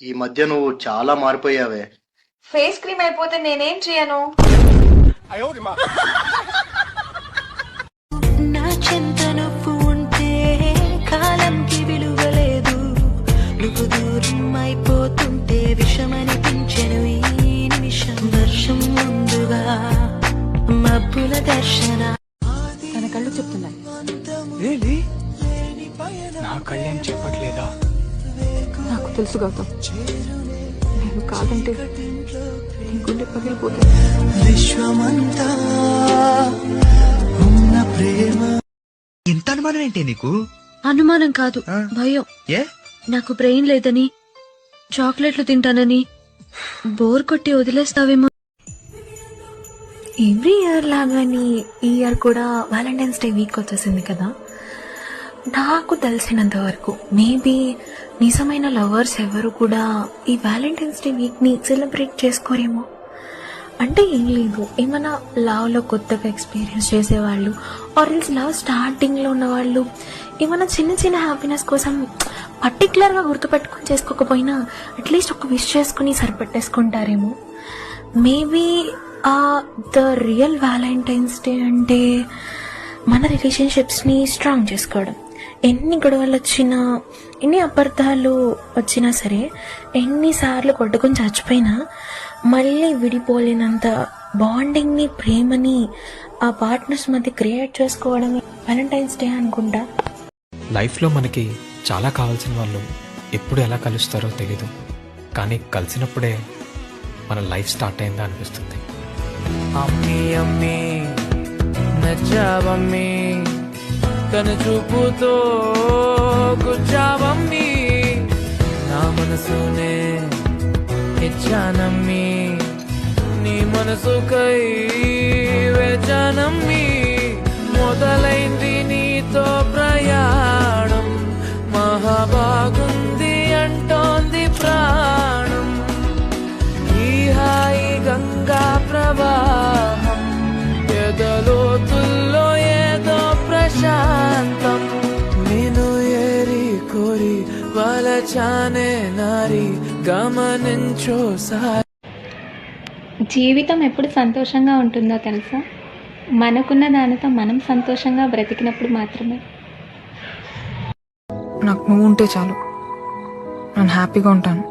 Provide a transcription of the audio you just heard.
ఈ మధ్య నువ్వు చాలా మారిపోయావే. ఫేస్ క్రీమ్ అయిపోతే నేనేం చేయను? నా చింత నువ్వు ఉంటే కాలంకి విలువలేదు. నువ్వు దూరం అయిపోతుంటే విషమనిపించెను ఈ నిమిషం. వర్షం ముందుగా మబ్బుల దర్శన. తన కళ్ళు చెప్తున్నాయి. నా కళ్ళేం చెప్పట్లేదా? నాకు తెలుసు గౌతమ్, నేను కాదంటే నీ గుండె పగిలిపోతుంది. విశ్వమంతా ఉన్న ప్రేమ. ఇంత అనుమానం ఏంటి నీకు? అనుమానం కాదు, భయం. ఏ? నాకు బ్రెయిన్ లేదని, చాక్లెట్లు తింటానని బోర్ కొట్టి వదిలేస్తావేమో. ఎవ్రీ ఇయర్ లాగాని ఈ ఇయర్ కూడా వ్యాలంటైన్స్ డే వీక్ వచ్చేసింది కదా. నాకు తెలిసినంత వరకు మేబీ నిజమైన లవర్స్ ఎవరు కూడా ఈ వ్యాలంటైన్స్ డే వీక్ని సెలబ్రేట్ చేసుకోరేమో. అంటే ఏం లేదు, ఏమైనా లవ్లో కొత్తగా ఎక్స్పీరియన్స్ చేసేవాళ్ళు ఆర్ ఎల్స్ లవ్ స్టార్టింగ్లో ఉన్నవాళ్ళు ఏమైనా చిన్న చిన్న హ్యాపీనెస్ కోసం పర్టికులర్గా గుర్తుపెట్టుకుని చేసుకోకపోయినా అట్లీస్ట్ ఒక విష్ చేసుకుని సరిపెట్టేసుకుంటారేమో. Maybe the real Valentine's day అంటే మన రిలేషన్షిప్స్ని స్ట్రాంగ్ చేసుకోవడం. ఎన్ని గొడవలు వచ్చినా, ఎన్ని అపార్థాలు వచ్చినా సరే, ఎన్నిసార్లు కొట్టుకొని చచ్చిపోయినా మళ్ళీ విడిపోలేనంత బాండింగ్ని, ప్రేమని ఆ పార్ట్నర్స్ మధ్య క్రియేట్ చేసుకోవడమే వ్యాలంటైన్స్ డే అనుకుంటా. లైఫ్లో మనకి చాలా కావాల్సిన వాళ్ళు ఎప్పుడు ఎలా కలుస్తారో తెలీదు, కానీ కలిసినప్పుడే మన లైఫ్ స్టార్ట్ అయిందా అనిపిస్తుంది. అమ్మీ అమ్మీ నచ్చావమ్మీ, తన చూపుతో గుచ్చావమ్మీ, నా మనసునే ఇచ్చానమ్మీ, నీ మనసుకై వేచానమ్మీ. మొదలైంది నీతో ప్రయాణం, మహాబాగుంది అంటోంది ప్రాణం. ఈ హాయి గంగా ప్రవాహం, ఎదలోతుల్లో ఏదో ప్రశాంతం. నేను ఏరి కోరి వలచానే నారి, గమనించోసారి. జీవితం ఎప్పుడు సంతోషంగా ఉంటుందో తెలుసా? మనకున్న దానితో మనం సంతోషంగా బ్రతికినప్పుడు మాత్రమే. నాకు నువ్వు ఉంటే చాలు, నేను హ్యాపీగా ఉంటాను.